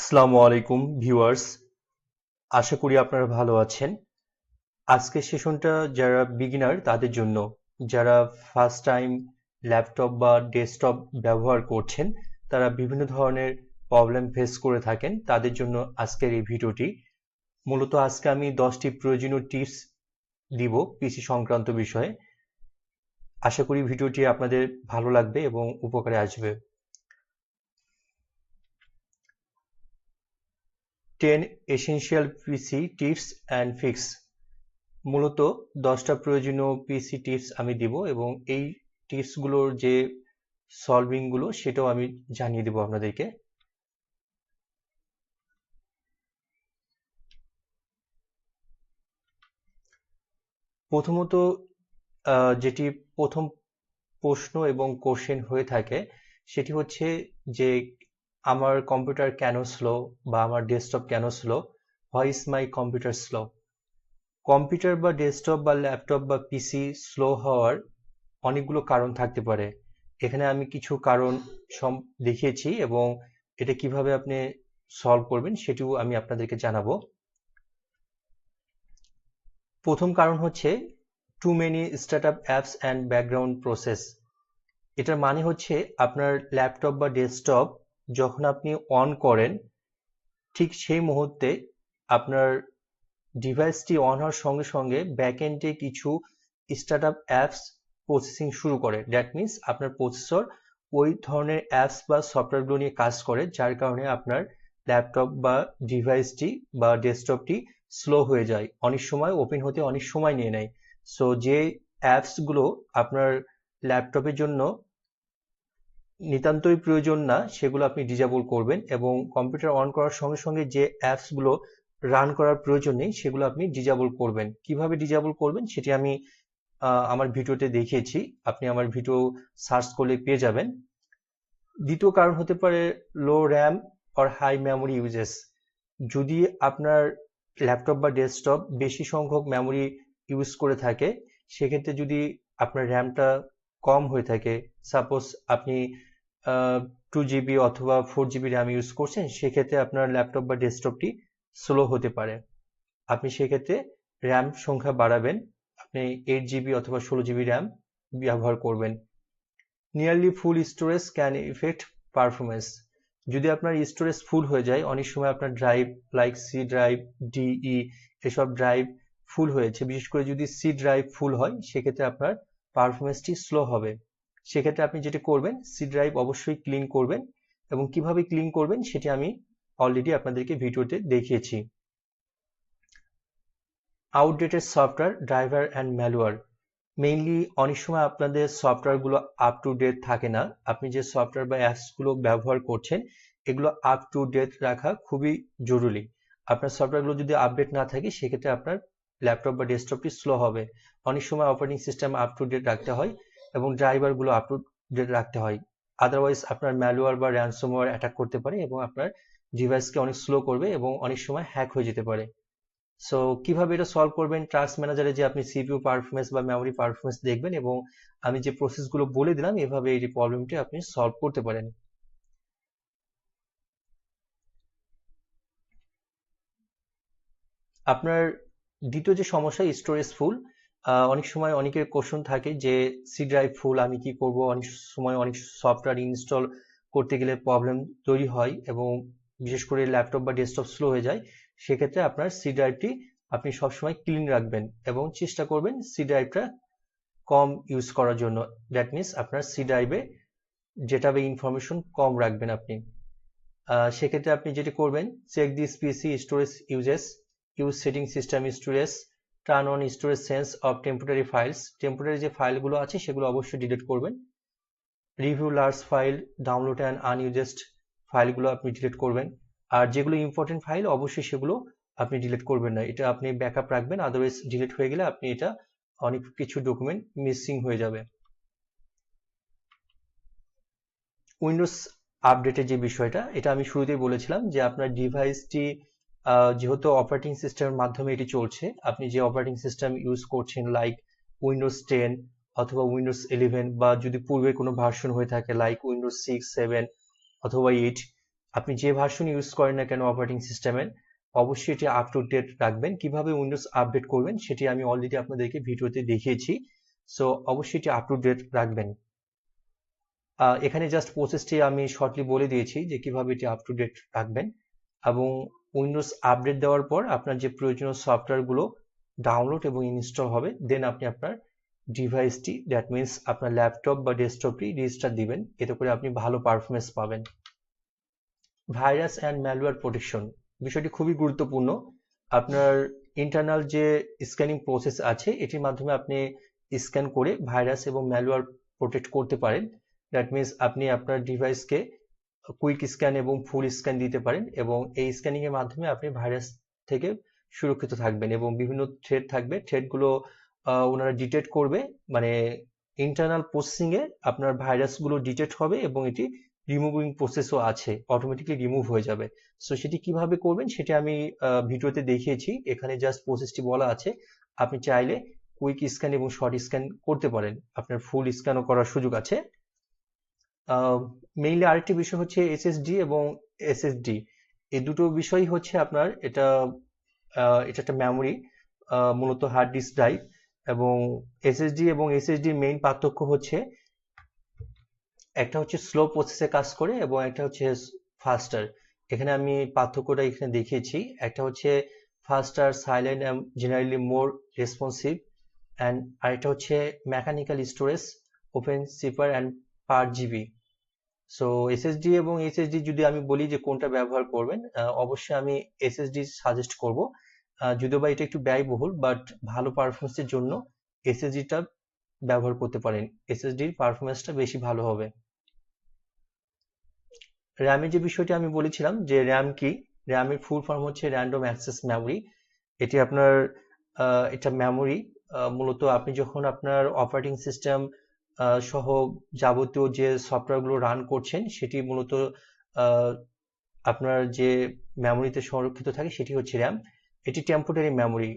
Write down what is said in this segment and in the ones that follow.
আসসালামু আলাইকুম ভিউয়ার্স, আশা করি আপনারা ভালো আছেন। আজকের সেশনটা যারা বিগিনার তাদের জন্য, যারা ফার্স্ট টাইম ল্যাপটপ বা ডেস্কটপ ব্যবহার করছেন, তারা বিভিন্ন ধরনের প্রবলেম ফেস করে থাকেন, তাদের জন্য আজকের এই ভিডিওটি। মূলত আজকে আমি 10টি প্রয়োজনীয় টিপস দিব পিসি সংক্রান্ত বিষয়ে। আশা করি ভিডিওটি আপনাদের ভালো লাগবে এবং উপকারে আসবে। 10 essential PC tips and fix. মূলত 10টা প্রয়োজনীয় পিসি টিপস আমি দিব এবং এই টিপসগুলোর যে সলভিংগুলো সেটাও আমি জানিয়ে দেবো আপনাদেরকে। প্রথমত যেটি প্রথম প্রশ্ন এবং কোশ্চেন হয়ে থাকে সেটি হচ্ছে যে আমার কম্পিউটার কেন স্লো বা আমার ডেস্কটপ কেন slow, why is my computer slow. Computer বা ডেস্কটপ বা ল্যাপটপ বা পিসি স্লো হওয়ার অনেকগুলো কারণ থাকতে পারে। এখানে আমি কিছু কারণ দেখিয়েছি এবং এটা কিভাবে আপনি সলভ করবেন সেটিও আমি আপনাদেরকে জানাবো। প্রথম কারণ হচ্ছে too many startup apps and background process. এটার মানে হচ্ছে আপনার ল্যাপটপ বা ডেস্কটপ যখন আপনি অন করেন ঠিক সেই মুহূর্তে আপনার ডিভাইসটি অন হওয়ার সঙ্গে সঙ্গে ব্যাকএন্ডে কিছু স্টার্টআপ অ্যাপস প্রসেসিং শুরু করে। দ্যাট মিনস আপনার প্রসেসর ওই ধরনের অ্যাপস বা সফটওয়্যারগুলো নিয়ে কাজ করে, যার কারণে আপনার ল্যাপটপ বা ডিভাইসটি বা ডেস্কটপটি স্লো হয়ে যায়, অনেক সময় ওপেন হতে অনেক সময় নিয়ে নেয়। সো যে অ্যাপসগুলো আপনার ল্যাপটপের জন্য নিতান্তই প্রয়োজন না সেগুলো আপনি ডিজেবল করবেন এবং কম্পিউটার অন করার সঙ্গে সঙ্গে যে অ্যাপসগুলো রান করার প্রয়োজন নেই সেগুলো আপনি ডিজেবল করবেন। কিভাবে ডিজেবল করবেন সেটি আমি আমার ভিডিওতে দেখিয়েছি, আপনি আমার ভিডিও সার্চ করলে পেয়ে যাবেন। দ্বিতীয় কারণ হতে পারে low RAM or high memory uses. যদি আপনার ল্যাপটপ বা ডেস্কটপ বেশি সংখ্যক মেমোরি ইউজ করে থাকে, সেক্ষেত্রে যদি আপনার র্যামটা কম হয়ে থাকে, সাপোজ আপনি 2 GB অথবা 4 GB র্যাম ইউজ করছেন, সেক্ষেত্রে আপনার ল্যাপটপ বা ডেস্কটপটি স্লো হতে পারে। আপনি সেক্ষেত্রে র্যাম সংখ্যা বাড়াবেন, আপনি 8 GB অথবা 16 GB র্যাম ব্যবহার করবেন। Nearly full storage can affect performance. যদি আপনার স্টোরেজ ফুল হয়ে যায়, অনেক সময় আপনার drive like C drive, D E এসব ড্রাইভ ফুল হয়েছে, বিশেষ করে যদি সি ড্রাইভ ফুল হয় সেক্ষেত্রে আপনার পারফরমেন্সটি স্লো হবে। সেক্ষেত্রে আপনি যেটা করবেন, সি ড্রাইভ অবশ্যই ক্লিন করবেন এবং কিভাবে ক্লিন করবেন সেটি আমি অলরেডি আপনাদেরকে ভিডিওতে দেখিয়েছি। Outdated software, driver and malware. Mainly অনেক সময় আপনাদের সফটওয়্যারগুলো আপ টু ডেট থাকে না। আপনি যে সফটওয়্যার বা অ্যাপসগুলো ব্যবহার করছেন এগুলো আপ টু ডেট রাখা খুবই জরুরি। আপনার সফটওয়্যারগুলো যদি আপডেট না থাকে সেক্ষেত্রে আপনার ল্যাপটপ বা ডেস্কটপটি স্লো হবে। অনেক সময় operating system up to date রাখতে হয় এবং ড্রাইভারগুলো আপ টু ডেট রাখতে হয়। আদারওয়াইজ আপনার ম্যালওয়্যার বা র্যানসমওয়্যার অ্যাটাক করতে পারে এবং আপনার ডিভাইসকে অনেক স্লো করবে এবং অনেক সময় হ্যাক হয়ে যেতে পারে। সো কিভাবে এটা সলভ করবেন, টাস্ক ম্যানেজারে যে আপনি সিপিইউ পারফরমেন্স বা মেমোরি পারফরমেন্স দেখবেন এবং আমি যে প্রসেসগুলো বলে দিলাম এভাবে এই প্রবলেমটি আপনি সলভ করতে পারেন। আপনার দ্বিতীয় যে সমস্যা স্টোরেজ ফুল, অনেক সময় অনেকের কোশ্চেন থাকে যে সি ড্রাইভ ফুল আমি কি করব। অনেক সময় অনেক সফটওয়্যার ইনস্টল করতে গেলে প্রবলেম তৈরি হয় এবং বিশেষ করে ল্যাপটপ বা ডেস্কটপ স্লো হয়ে যায়। সেক্ষেত্রে আপনার সি ড্রাইভটি আপনি সবসময় ক্লিন রাখবেন এবং চেষ্টা করবেন সি ড্রাইভটা কম ইউজ করার জন্য। দ্যাট মিনস আপনার সি ড্রাইভে ডেটা বা ইনফরমেশন কম রাখবেন আপনি। সেক্ষেত্রে আপনি যেটা করবেন, check this PC storage uses, use setting system storage, turn on storage sense of temporary files. Temporary যে ফাইলগুলো আছে সেগুলো অবশ্যই ডিলিট করবেন। Review large file, download and unused ফাইলগুলো আপনি ডিলিট করবেন। আর যেগুলো ইম্পর্টেন্ট ফাইল অবশ্যই সেগুলো আপনি ডিলিট করবেন না, এটা আপনি ব্যাকআপ রাখবেন, আদারওয়াইজ ডিলিট হয়ে গেলে আপনি এটা অনেক কিছু ডকুমেন্ট মিসিং হয়ে যাবে। উইন্ডোজ আপডেটের যে বিষয়টা, এটা আমি শুরুতেই বলেছিলাম যে আপনার ডিভাইসটি যেহেতু অপারেটিং সিস্টেমের মাধ্যমে এটি চলছে, আপনি যে অপারেটিং সিস্টেম ইউজ করছেন লাইক উইন্ডোজ 10 অথবা উইন্ডোজ 11 বা যদি পূর্বে কোনো ভার্সন হয়ে থাকে লাইক উইন্ডোজ 6, 7 অথবা 8, আপনি যে ভার্সন ইউজ করেন না কেন অপারেটিং সিস্টেমের, অবশ্যই এটি আপ টু ডেট রাখবেন। কিভাবে উইন্ডোজ আপডেট করবেন সেটি আমি অলরেডি আপনাদেরকে ভিডিওতে দেখিয়েছি। সো অবশ্যই এটি আপ টু ডেট রাখবেন। এখানে জাস্ট প্রসেসটি আমি শর্টলি বলে দিয়েছি যে কিভাবে এটি আপ টু ডেট রাখবেন, এবং উইন্ডোজ আপডেট দেওয়ার পর আপনার যে প্রয়োজনীয় সফটওয়্যারগুলো ডাউনলোড এবং ইনস্টল হবে, দেন আপনি আপনার ডিভাইসটি, দ্যাট মিনস আপনার ল্যাপটপ বা ডেস্কটপটি রেজিস্টার দিবেন। এতে করে আপনি ভালো পারফরমেন্স পাবেন। ভাইরাস অ্যান্ড ম্যালওয়্যার প্রোটেকশন বিষয়টি খুবই গুরুত্বপূর্ণ। আপনার ইন্টারনাল যে স্ক্যানিং প্রসেস আছে, এটির মাধ্যমে আপনি স্ক্যান করে ভাইরাস এবং ম্যালওয়্যার প্রোটেক্ট করতে পারেন। দ্যাট মিনস আপনি আপনার ডিভাইসকে কুইক স্ক্যান এবং ফুল স্ক্যান দিতে পারেন, এবং এই স্ক্যানিং এর মাধ্যমে আপনি ভাইরাস থেকে সুরক্ষিত থাকবেন। এবং বিভিন্ন থ্রেড থাকবে, থ্রেডগুলো ওনারা ডিটেক্ট করবে, মানে ইন্টারনাল প্রসেসিং এ আপনার ভাইরাসগুলো ডিটেক্ট হবে এবং এটি রিমুভিং প্রসেসও আছে, অটোমেটিকলি রিমুভ হয়ে যাবে। সো সেটি কিভাবে করবেন সেটি আমি ভিডিওতে দেখিয়েছি, এখানে জাস্ট প্রসেসটি বলা আছে। আপনি চাইলে কুইক স্ক্যান এবং শর্ট স্ক্যান করতে পারেন, আপনার ফুল স্ক্যানও করার সুযোগ আছে। মেইনলি আরেকটি বিষয় হচ্ছে এসএসডি এবং এসএসডি, এই দুটো বিষয় হচ্ছে আপনার এটা একটা মেমোরি, মূলত হার্ড ডিস্ক ড্রাইভ। এবং এসএসডি এবং এসএসডির মেইন পার্থক্য হচ্ছে একটা হচ্ছে স্লো প্রসেসে কাজ করে এবং একটা হচ্ছে ফাস্টার। এখানে আমি পার্থক্যটা এখানে দেখিয়েছি। একটা হচ্ছে ফাস্টার, silent and generally more responsive, and আরেকটা হচ্ছে mechanical storage, open sipper and per GB. So SSD এবং এসএসডি যদি আমি বলি যে কোনটা ব্যবহার করবেন, অবশ্যই আমি এসএসডি সাজেস্ট করব। যদিও বা এটা একটু ব্যয়বহুল, বাট ভালো পারফরমেন্সের জন্য এসএসডিটা ব্যবহার করতে পারেন, এসএসডির পারফরমেন্সটা বেশি ভালো হবে। র্যামের যে বিষয়টি আমি বলেছিলাম যে র্যাম কি, র্যামের ফুল ফর্ম হচ্ছে র্যান্ডম অ্যাক্সেস মেমোরি। এটি আপনার এটা মেমোরি, মূলত আপনি যখন আপনার অপারেটিং সিস্টেম সহ যাবতীয় যে সফটওয়্যারগুলো রান করছেন, সেটি মূলত আপনার যে মেমোরিতে সংরক্ষিত থাকে সেটি হচ্ছে র্যাম। এটি টেম্পোরারি মেমোরি,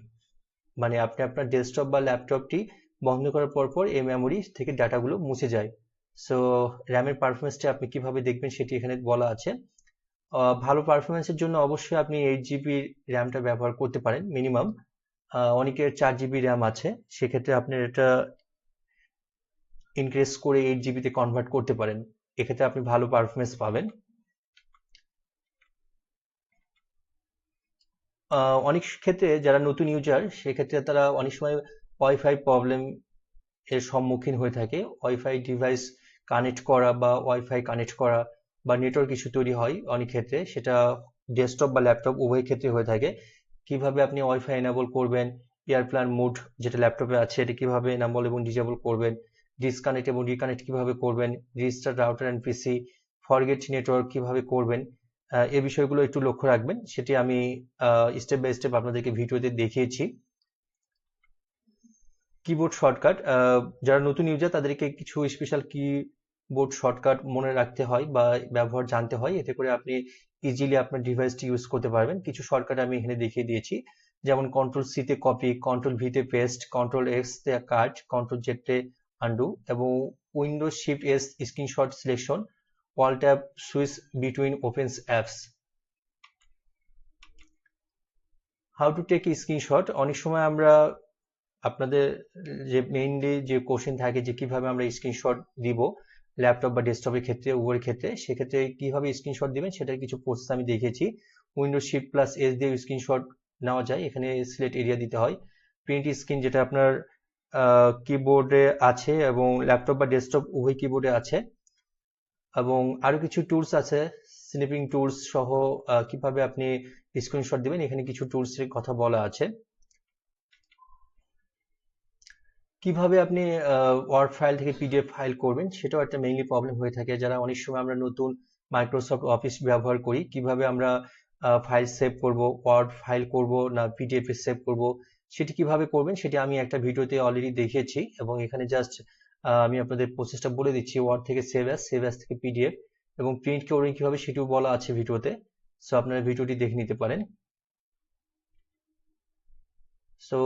মানে আপনি আপনার ডেস্কটপ বা ল্যাপটপটি বন্ধ করার পর এই মেমোরি থেকে ডাটাগুলো মুছে যায়। সো র্যামের পারফরমেন্সটা আপনি কিভাবে দেখবেন সেটি এখানে বলা আছে। ভালো পারফরমেন্সের জন্য অবশ্যই আপনি 8 GB র্যামটা ব্যবহার করতে পারেন মিনিমাম। অনেকের 4 GB র্যাম আছে, সেক্ষেত্রে আপনি এটা ইনক্রিজ করে 8 GB তে কনভার্ট করতে পারেন, এক্ষেত্রে আপনি ভালো পারফরমেন্স পাবেন। অনেক ক্ষেত্রে যারা নতুন ইউজার, সেক্ষেত্রে তারা অনেক সময় ওয়াইফাই প্রবলেম এর সম্মুখীন হয়ে থাকে। ওয়াইফাই ডিভাইস কানেক্ট করা বা ওয়াইফাই কানেক্ট করা বা নেটওয়ার্ক ইস্যু তৈরি হয় অনেক ক্ষেত্রে, সেটা ডেস্কটপ বা ল্যাপটপ উভয় ক্ষেত্রে হয়ে থাকে। কিভাবে আপনি ওয়াইফাই এনেবল করবেন, এয়ারপ্লেন মোড যেটা ল্যাপটপে আছে এটা কিভাবে এনেবল এবং ডিসেবল করবেন, ডিসকানেক্ট এবং রিকানেক্ট কিভাবে করবেন, restart router and PC, forget network কিভাবে করবেন, এই বিষয়গুলো একটু লক্ষ্য রাখবেন। সেটি আমি স্টেপ বাই স্টেপ আপনাদেরকে ভিডিওতে দেখিয়েছি। কিবোর্ড শর্টকাট, যারা নতুন ইউজার তাদেরকে কিছু স্পেশাল কিবোর্ড শর্টকাট মনে রাখতে হয় বা ব্যবহার জানতে হয়, এতে করে আপনি ইজিলি আপনার ডিভাইসটি ইউজ করতে পারবেন। কিছু শর্টকাট আমি এখানে দেখিয়ে দিয়েছি, যেমন কন্ট্রোল সি তে কপি, কন্ট্রোল ভি তে পেস্ট, কন্ট্রোল এক্স তে কাট, কন্ট্রোল জেড তে আন্ডু, এবং Windows shift S screenshot selection, alt tab switch between opens apps. How to take screenshot, অনেক সময় আমরা আপনাদের যে মেইনলি যে কোশ্চেন থাকে যে কিভাবে আমরা স্ক্রিনশট দিব ল্যাপটপ বা ডেস্কটপের ক্ষেত্রে, উভয়ের ক্ষেত্রে, সেক্ষেত্রে কিভাবে স্ক্রিনশট দিবেন সেটার কিছু প্রসেস আমি দেখিয়েছি। উইন্ডোজ শিফট প্লাস এস দিয়ে স্ক্রিনশট নেওয়া যায়, এখানে সিলেক্ট এরিয়া দিতে হয়। প্রিন্ট স্ক্রিন, যেটা আপনার কিবোর্ডে আছে এবং ল্যাপটপ বা ডেস্কটপ উভয় কিবোর্ডে আছে। এবং আরো কিছু টুলস আছে, স্নিপিং টুলস সহ কিভাবে আপনি স্ক্রিনশট দিবেন, এখানে কিছু টুলস এর কথা বলা আছে। কিভাবে আপনি ওয়ার্ড ফাইল থেকে পিডিএফ ফাইল করবেন, সেটাও একটা মেইনলি প্রবলেম হয়ে থাকে। যারা অনেক সময় আমরা নতুন মাইক্রোসফট অফিস ব্যবহার করি, কিভাবে আমরা ফাইল সেভ করব, ওয়ার্ড ফাইল করব না পিডিএফ এ সেভ করব, সেটি কিভাবে করবেন সেটি আমি একটা ভিডিওতে অলরেডি দেখিয়েছি, এবং এখানে জাস্ট আমি আপনাদের প্রসেসটা বলে দিচ্ছি। ওয়ার্ড থেকে সেভ অ্যাজ থেকে পিডিএফ, এবং প্রিন্ট করবেন কিভাবে সেটিও বলা আছে ভিডিওতে। সো আপনারা ভিডিওটি দেখে নিতে পারেন। সো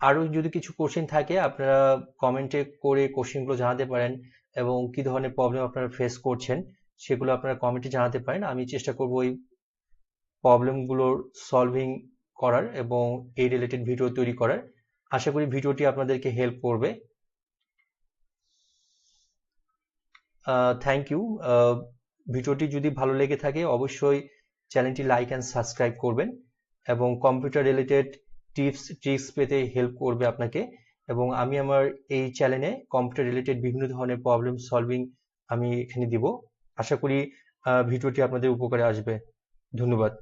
আরো যদি কিছু কোশ্চেন থাকে আপনারা কমেন্টে করে কোশ্চেনগুলো জানাতে পারেন, এবং কি ধরনের প্রবলেম আপনারা ফেস করছেন সেগুলো আপনারা কমেন্টে জানাতে পারেন। আমি চেষ্টা করব এই প্রবলেমগুলোর সলভিং করার এবং এই রিলেটেড ভিডিও তৈরি করার। আশা করি ভিডিওটি আপনাদেরকে হেল্প করবে। Thank you. ভিডিওটি যদি ভালো লেগে থাকে অবশ্যই চ্যানেলটি লাইক অ্যান্ড সাবস্ক্রাইব করবেন এবং কম্পিউটার রিলেটেড টিপস ট্রিক্স পেতে হেল্প করবে আপনাকে। এবং আমি আমার এই চ্যানেলে কম্পিউটার রিলেটেড বিভিন্ন ধরনের প্রবলেম সলভিং আমি এখানে দিব। আশা করি ভিডিওটি আপনাদের উপকারে আসবে। ধন্যবাদ।